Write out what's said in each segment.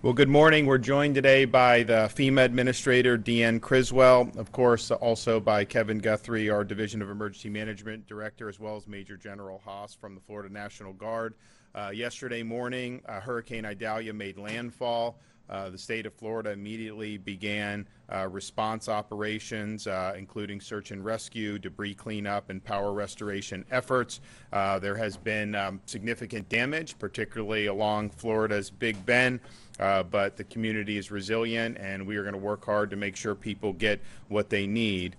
Well, good morning. We're joined today by the FEMA Administrator, Deanne Criswell, of course, also by Kevin Guthrie, our Division of Emergency Management Director, as well as Major General Haas from the Florida National Guard. Yesterday morning, Hurricane Idalia made landfall. The state of Florida immediately began response operations, including search and rescue, debris cleanup, and power restoration efforts. There has been significant damage, particularly along Florida's Big Bend, but the community is resilient, and we are going to work hard to make sure people get what they need.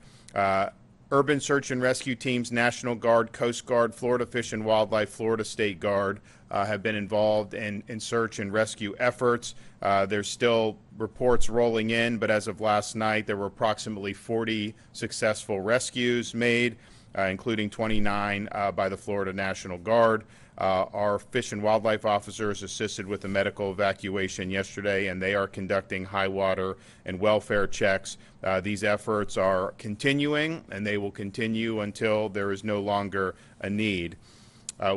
Urban search and rescue teams, National Guard, Coast Guard, Florida Fish and Wildlife, Florida State Guard have been involved in search and rescue efforts. There's still reports rolling in, but as of last night, there were approximately 40 successful rescues made, including 29 by the Florida National Guard. Our Fish and Wildlife officers assisted with the medical evacuation yesterday, and they are conducting high water and welfare checks. These efforts are continuing, and they will continue until there is no longer a need.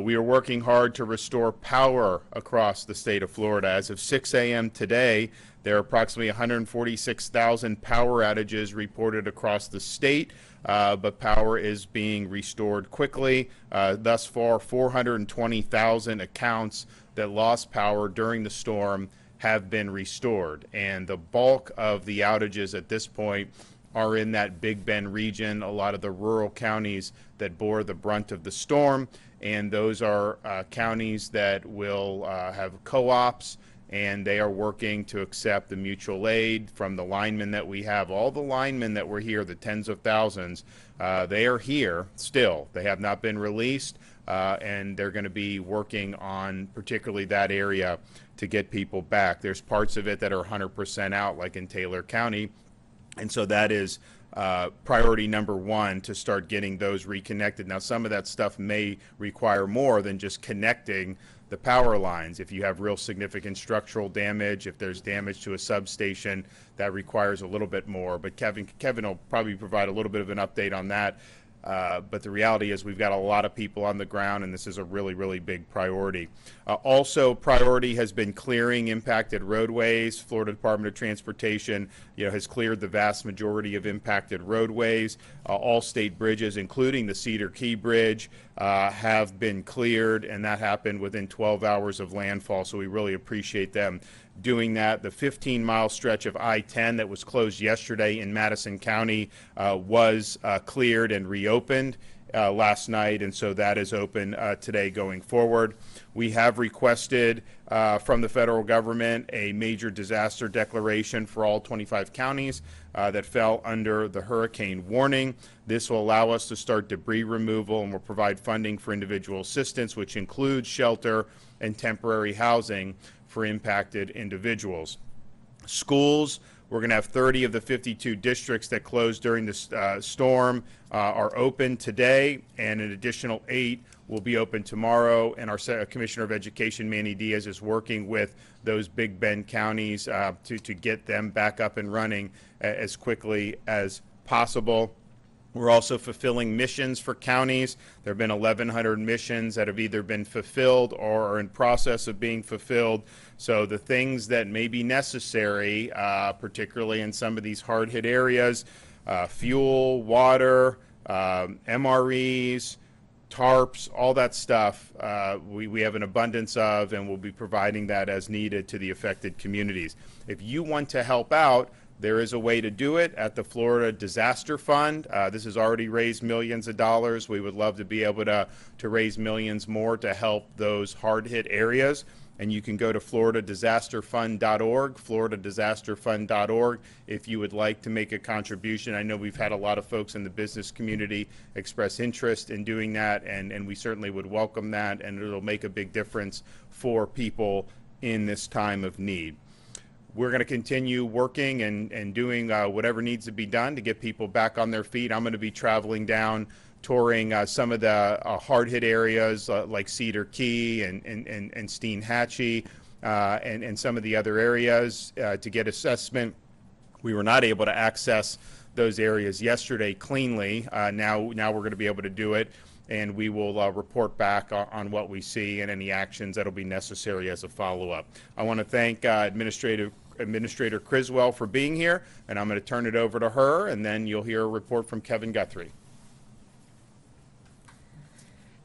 We are working hard to restore power across the state of Florida. As of 6 a.m. today, there are approximately 146,000 power outages reported across the state, but power is being restored quickly. Thus far, 420,000 accounts that lost power during the storm have been restored. And the bulk of the outages at this point are in that Big Bend region, a lot of the rural counties that bore the brunt of the storm. And those are counties that will have co-ops, and they are working to accept the mutual aid from the linemen that we have. All the linemen that were here, the tens of thousands, they are here still. They have not been released, and they're going to be working on particularly that area to get people back. There's parts of it that are 100% out, like in Taylor County, and so that is priority number one, to start getting those reconnected. Now, some of that stuff may require more than just connecting the power lines. If you have real significant structural damage, if there's damage to a substation, that requires a little bit more. But Kevin will probably provide a little bit of an update on that. But the reality is we've got a lot of people on the ground, and this is a really, really big priority. Also, priority has been clearing impacted roadways. Florida Department of Transportation, has cleared the vast majority of impacted roadways. All state bridges, including the Cedar Key Bridge, have been cleared, and that happened within 12 hours of landfall, so we really appreciate them doing that. The 15-mile stretch of I-10 that was closed yesterday in Madison County was cleared and reopened last night, and so that is open today going forward. We have requested from the federal government a major disaster declaration for all 25 counties that fell under the hurricane warning. This will allow us to start debris removal, and will provide funding for individual assistance, which includes shelter and temporary housing for impacted individuals. Schools, we're going to have 30 of the 52 districts that closed during the storm are open today, and an additional 8 will be open tomorrow. And our Commissioner of Education, Manny Diaz, is working with those Big Bend counties to get them back up and running as quickly as possible. We're also fulfilling missions for counties. There have been 1,100 missions that have either been fulfilled or are in process of being fulfilled. So the things that may be necessary, particularly in some of these hard-hit areas, fuel, water, MREs, tarps, all that stuff, we have an abundance of, and we'll be providing that as needed to the affected communities. If you want to help out, there is a way to do it at the Florida Disaster Fund. This has already raised millions of dollars. We would love to be able to raise millions more to help those hard-hit areas. And you can go to floridadisasterfund.org, floridadisasterfund.org, if you would like to make a contribution. I know we've had a lot of folks in the business community express interest in doing that, and we certainly would welcome that, and it'll make a big difference for people in this time of need. We're going to continue working and doing whatever needs to be done to get people back on their feet. I'm going to be traveling down, touring some of the hard-hit areas like Cedar Key and Steinhatchee and some of the other areas to get assessment. We were not able to access those areas yesterday cleanly. Now we're going to be able to do it. and we will report back on what we see and any actions that will be necessary as a follow-up. I want to thank Administrator Criswell for being here, and I'm going to turn it over to her, and then you'll hear a report from Kevin Guthrie.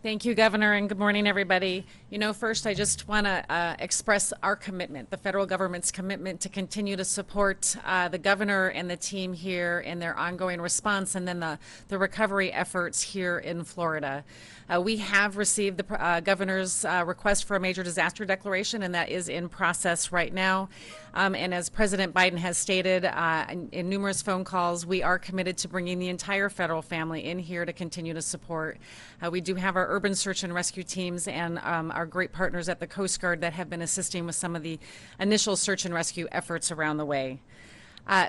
Thank you, Governor, and good morning, everybody. You know, first, I just want to express our commitment, the federal government's commitment to continue to support the governor and the team here in their ongoing response, and then the recovery efforts here in Florida. We have received the governor's request for a major disaster declaration, and that is in process right now. And as President Biden has stated in numerous phone calls, we are committed to bringing the entire federal family in here to continue to support. We do have our urban search and rescue teams and our great partners at the Coast Guard that have been assisting with some of the initial search and rescue efforts around the way.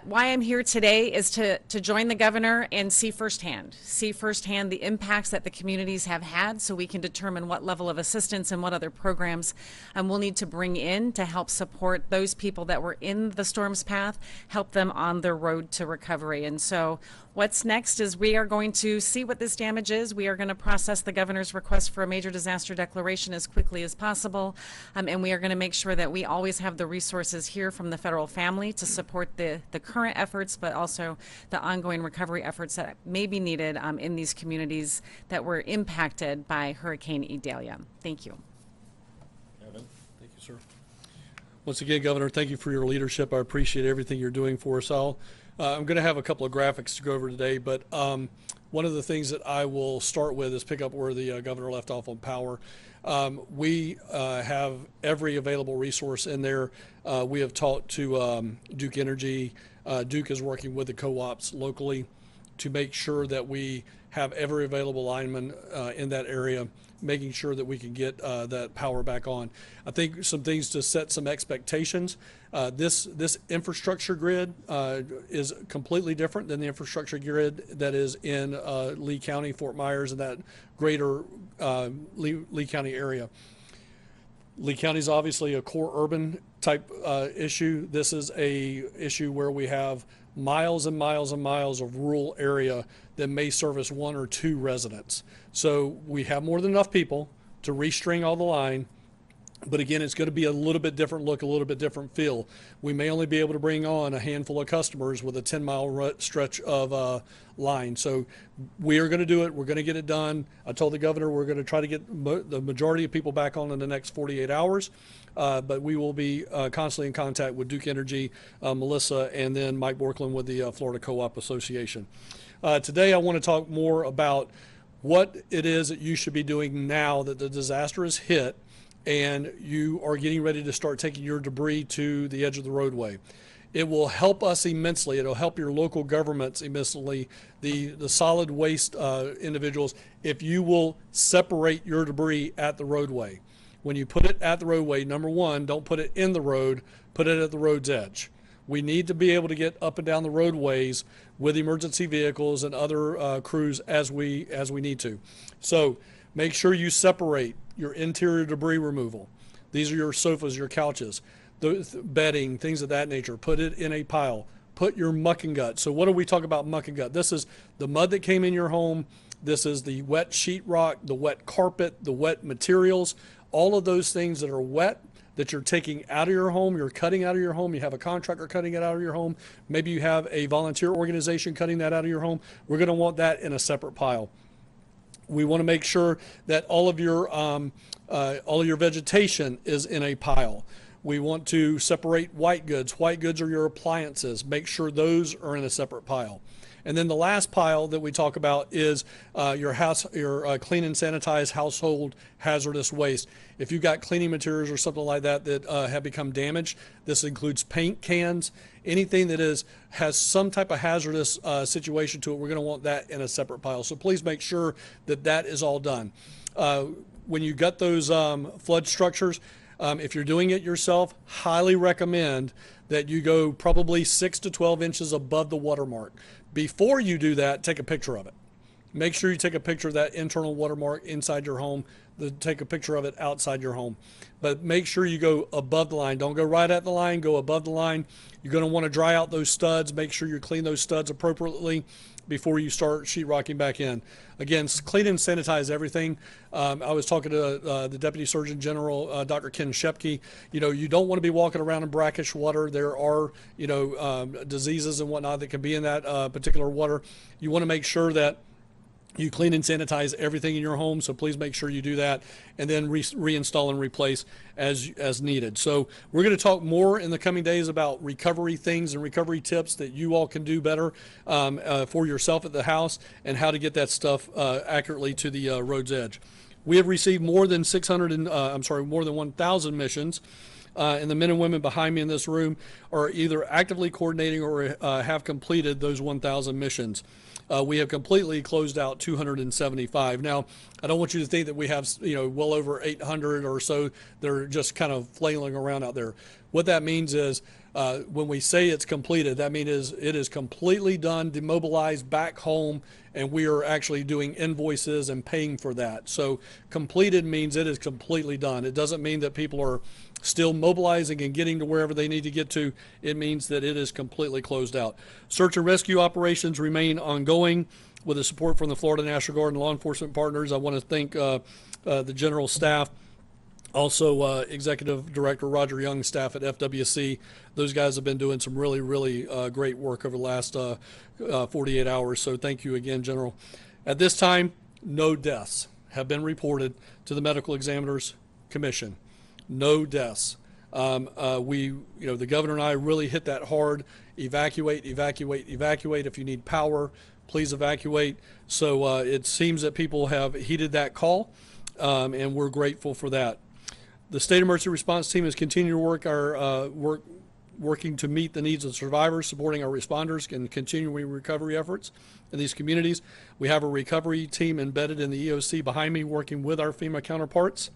Why I'm here today is to join the governor and see firsthand the impacts that the communities have had, so we can determine what level of assistance and what other programs we'll need to bring in to help support those people that were in the storm's path, help them on their road to recovery. And so what's next is we are going to see what this damage is. We are going to process the governor's request for a major disaster declaration as quickly as possible, and we are going to make sure that we always have the resources here from the federal family to support the current efforts, but also the ongoing recovery efforts that may be needed in these communities that were impacted by Hurricane Idalia. Thank you. Evan. Thank you, sir. Once again, Governor, thank you for your leadership. I appreciate everything you're doing for us all. I'm going to have a couple of graphics to go over today, but one of the things that I will start with is pick up where the governor left off on power. We have every available resource in there. We have talked to Duke Energy. Duke is working with the co-ops locally to make sure that we have every available lineman in that area, making sure that we can get that power back on. I think some things to set some expectations. This infrastructure grid is completely different than the infrastructure grid that is in Lee County, Fort Myers, and that greater Lee County area. Lee County is obviously a core urban type issue. This is a issue where we have miles and miles and miles of rural area that may service one or two residents. So we have more than enough people to restring all the line. But again, it's going to be a little bit different look, a little bit different feel. We may only be able to bring on a handful of customers with a 10-mile stretch of line. So we are going to do it. We're going to get it done. I told the governor we're going to try to get the majority of people back on in the next 48 hours. But we will be constantly in contact with Duke Energy, Melissa, and then Mike Borkland with the Florida Co-op Association. Today I want to talk more about what it is that you should be doing now that the disaster has hit and you are getting ready to start taking your debris to the edge of the roadway. It will help us immensely. It'll help your local governments immensely, the solid waste individuals, if you will separate your debris at the roadway. When you put it at the roadway, number one, don't put it in the road, put it at the road's edge. We need to be able to get up and down the roadways with emergency vehicles and other crews as we need to. So make sure you separate your interior debris removal. These are your sofas, your couches, the bedding, things of that nature. Put it in a pile. Put your muck and gut. So what do we talk about muck and gut? This is the mud that came in your home. This is the wet sheetrock, the wet carpet, the wet materials, all of those things that are wet that you're taking out of your home, you're cutting out of your home, you have a contractor cutting it out of your home, maybe you have a volunteer organization cutting that out of your home. We're going to want that in a separate pile. We want to make sure that all of your vegetation is in a pile. We want to separate white goods. White goods are your appliances. Make sure those are in a separate pile. And then the last pile that we talk about is your clean and sanitized household hazardous waste. If you've got cleaning materials or something like that that have become damaged, this includes paint cans, anything that has some type of hazardous situation to it, we're going to want that in a separate pile. So please make sure that that is all done. When you gut those flood structures, if you're doing it yourself, highly recommend that you go probably 6 to 12 inches above the watermark. Before you do that, take a picture of it. Make sure you take a picture of that internal watermark inside your home. take a picture of it outside your home. But make sure you go above the line. Don't go right at the line, go above the line. You're going to want to dry out those studs. Make sure you clean those studs appropriately before you start sheetrocking back in. Again, clean and sanitize everything. I was talking to the Deputy Surgeon General, Dr. Ken Shepke. You don't want to be walking around in brackish water. There are, diseases and whatnot that can be in that particular water. You want to make sure that you clean and sanitize everything in your home, so please make sure you do that, and then reinstall and replace as needed. So we're going to talk more in the coming days about recovery things and recovery tips that you all can do better for yourself at the house, and how to get that stuff accurately to the road's edge. We have received more than 1,000 missions. And the men and women behind me in this room are either actively coordinating or have completed those 1,000 missions. We have completely closed out 275. Now, I don't want you to think that we have, well over 800 or so that are just kind of flailing around out there. What that means is when we say it's completed, that means it is completely done, demobilized, back home, and we are actually doing invoices and paying for that. So completed means it is completely done. It doesn't mean that people are still mobilizing and getting to wherever they need to get to. It means that it is completely closed out. Search and rescue operations remain ongoing with the support from the Florida National Guard and law enforcement partners. I want to thank the general staff, also Executive Director Roger Young's staff at FWC. Those guys have been doing some really, really great work over the last 48 hours. So thank you again, General. At this time, no deaths have been reported to the Medical Examiners Commission. No deaths. The governor and I really hit that hard. Evacuate, evacuate, evacuate. If you need power, please evacuate. So it seems that people have heeded that call, and we're grateful for that. The State Emergency Response Team has continued to working to meet the needs of survivors, supporting our responders and continuing recovery efforts in these communities. We have a recovery team embedded in the EOC behind me, working with our FEMA counterparts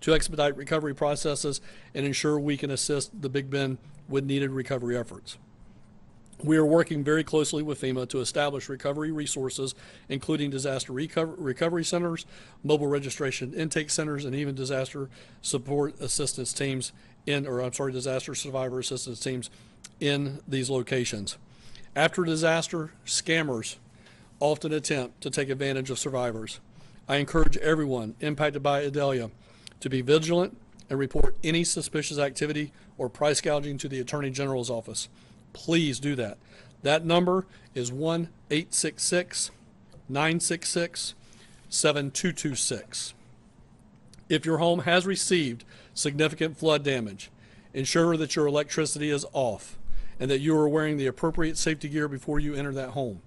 to expedite recovery processes and ensure we can assist the Big Bend with needed recovery efforts. We are working very closely with FEMA to establish recovery resources, including disaster recovery centers, mobile registration intake centers, and even disaster support assistance teams disaster survivor assistance teams in these locations. After disaster, scammers often attempt to take advantage of survivors. I encourage everyone impacted by Idalia to be vigilant and report any suspicious activity or price gouging to the Attorney General's office. Please do that. That number is 1-866-966-7226. If your home has received significant flood damage, ensure that your electricity is off and that you are wearing the appropriate safety gear before you enter that home.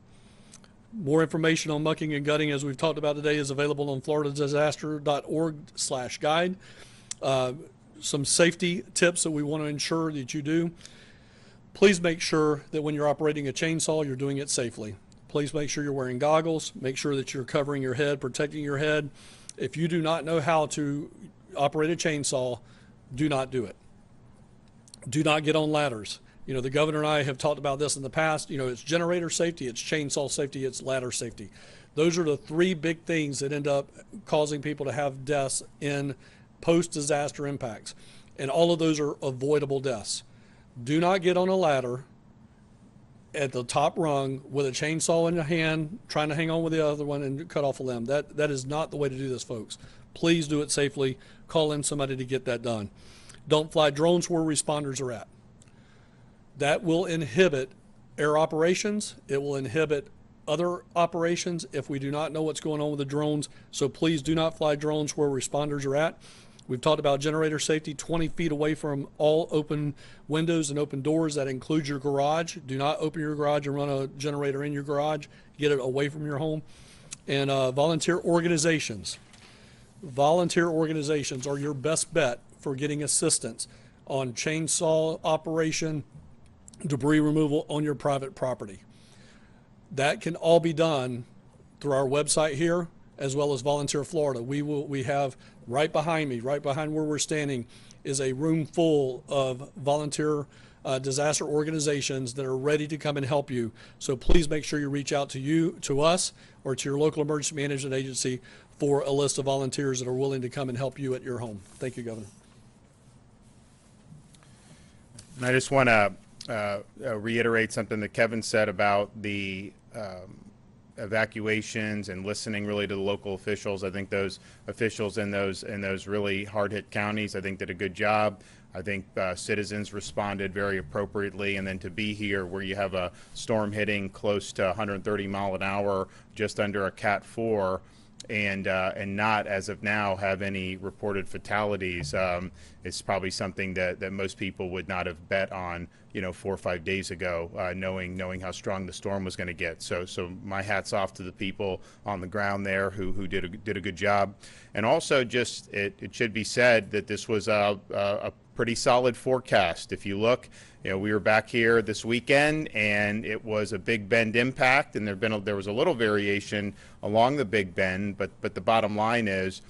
More information on mucking and gutting, as we've talked about today, is available on floridadisaster.org/guide. Some safety tips that we want to ensure that you do. Please make sure that when you're operating a chainsaw, you're doing it safely. Please make sure you're wearing goggles. Make sure that you're covering your head, protecting your head. If you do not know how to operate a chainsaw, do not do it. Do not get on ladders. The governor and I have talked about this in the past. It's generator safety, it's chainsaw safety, it's ladder safety. Those are the three big things that end up causing people to have deaths in post-disaster impacts. And all of those are avoidable deaths. Do not get on a ladder at the top rung with a chainsaw in your hand, trying to hang on with the other one and cut off a limb. That is not the way to do this, folks. Please do it safely. Call in somebody to get that done. Don't fly drones where responders are at. That will inhibit air operations. It will inhibit other operations if we do not know what's going on with the drones. So please do not fly drones where responders are at. We've talked about generator safety, 20 feet away from all open windows and open doors. That includes your garage. Do not open your garage and run a generator in your garage. Get it away from your home. And volunteer organizations. Volunteer organizations are your best bet for getting assistance on chainsaw operation, debris removal on your private property. That can all be done through our website here, as well as Volunteer Florida. We have right behind me, right behind where we're standing, is a room full of volunteer disaster organizations that are ready to come and help you. So please make sure you reach out to us, or to your local emergency management agency for a list of volunteers that are willing to come and help you at your home. Thank you, Governor. And I just want to reiterate something that Kevin said about the evacuations and listening really to the local officials. I think those officials in those really hard-hit counties, I think, did a good job. I think citizens responded very appropriately, and then to be here where you have a storm hitting close to 130 mile an hour, just under a Cat 4, and not, as of now, have any reported fatalities, it's probably something that most people would not have bet on, 4 or 5 days ago, knowing how strong the storm was going to get. So my hat's off to the people on the ground there who did a good job. And also, just it should be said that this was a pretty solid forecast. If you look, we were back here this weekend, and it was a Big Bend impact, and there was a little variation along the Big Bend, but the bottom line is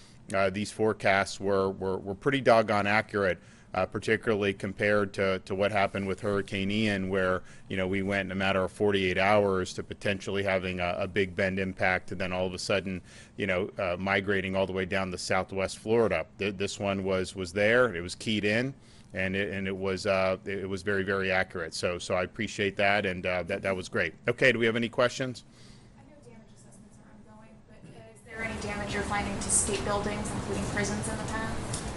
these forecasts were pretty doggone accurate, particularly compared to what happened with Hurricane Ian, where we went in a matter of 48 hours to potentially having a Big Bend impact, and then all of a sudden migrating all the way down to Southwest Florida. This one was there. It was keyed in. And it was very, very accurate. So I appreciate that, and that was great. Okay, do we have any questions? I know damage assessments are ongoing, but is there any damage you're finding to state buildings, including prisons, in the past?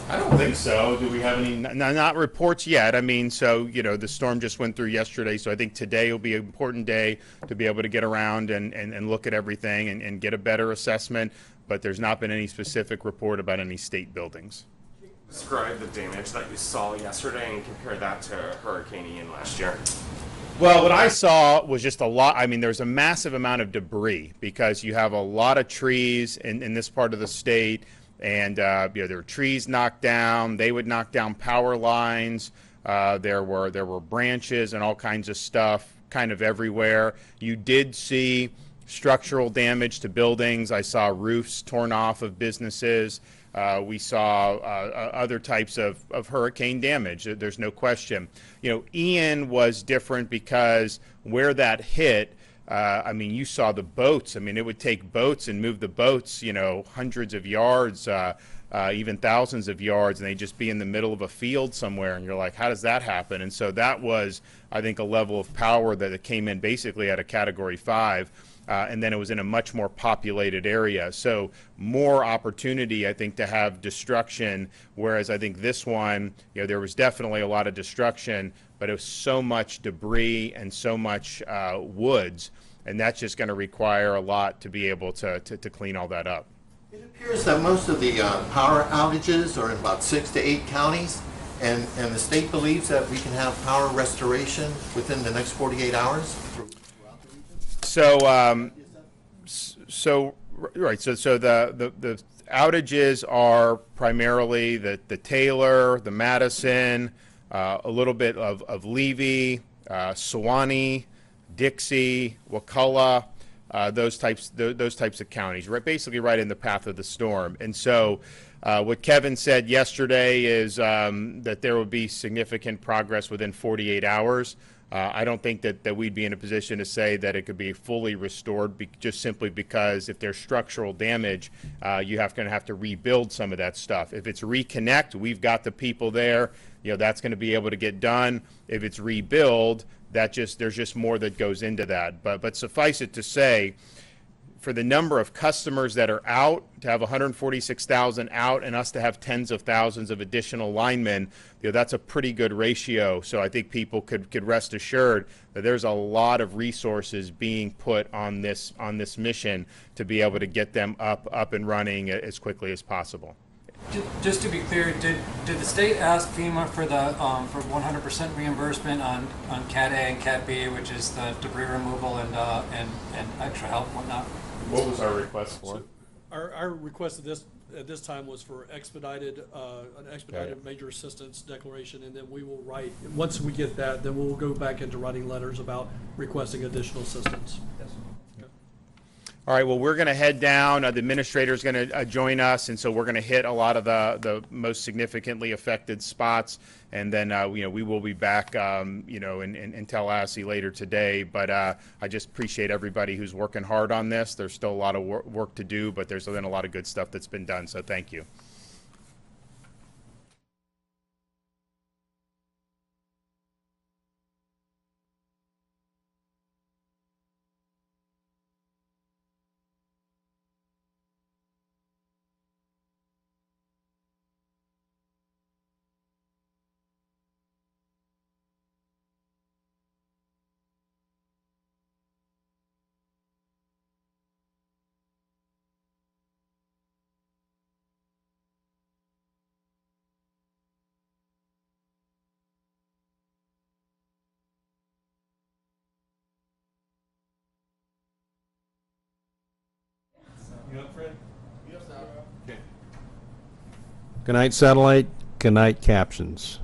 I don't think so. Do we have any? Not reports yet. I mean, so the storm just went through yesterday, so I think today will be an important day to be able to get around and look at everything and get a better assessment. But there's not been any specific report about any state buildings. Describe the damage that you saw yesterday and compare that to Hurricane Ian last year. Well, what I saw was just a lot. I mean, there's a massive amount of debris because you have a lot of trees in this part of the state, and there were trees knocked down. They would knock down power lines. There were branches and all kinds of stuff kind of everywhere. You did see structural damage to buildings. I saw roofs torn off of businesses. We saw other types of hurricane damage. There's no question. Ian was different because where that hit, I mean, you saw the boats. I mean, it would take boats and move the boats, hundreds of yards, even thousands of yards, and they'd just be in the middle of a field somewhere, and you're like, how does that happen? And so that was, I think, a level of power that it came in basically at a Category 5. And then it was in a much more populated area. So more opportunity, I think, to have destruction, whereas I think this one, there was definitely a lot of destruction, but it was so much debris and so much woods, and that's just going to require a lot to be able to clean all that up. It appears that most of the power outages are in about 6 to 8 counties, and the state believes that we can have power restoration within the next 48 hours. So the outages are primarily the Taylor, the Madison, a little bit of Levy, Sewanee, Dixie, Wakulla, those types of counties, basically right in the path of the storm. And so what Kevin said yesterday is that there will be significant progress within 48 hours. I don't think that we'd be in a position to say that it could be fully restored just simply because if there's structural damage, you're going to have to rebuild some of that stuff. If it's reconnect, we've got the people there. That's going to be able to get done. If it's rebuild, there's just more that goes into that. But suffice it to say, for the number of customers that are out, to have 146,000 out and us to have tens of thousands of additional linemen, that's a pretty good ratio. So I think people could rest assured that there's a lot of resources being put on this mission to be able to get them up and running as quickly as possible. Just to be clear, did the state ask FEMA for the for 100% reimbursement on Cat A and Cat B, which is the debris removal and extra help and whatnot? What was our request for? So our request at this time was for an expedited major assistance declaration, and then we will write, once we get that, then we'll go back into writing letters about requesting additional assistance. Yes. All right, well, we're going to head down. The administrator is going to join us, and so we're going to hit a lot of the most significantly affected spots, and then we will be back in Tallahassee later today. But I just appreciate everybody who's working hard on this. There's still a lot of work to do, but there's been a lot of good stuff that's been done. So thank you. Good night, satellite. Good night, captions.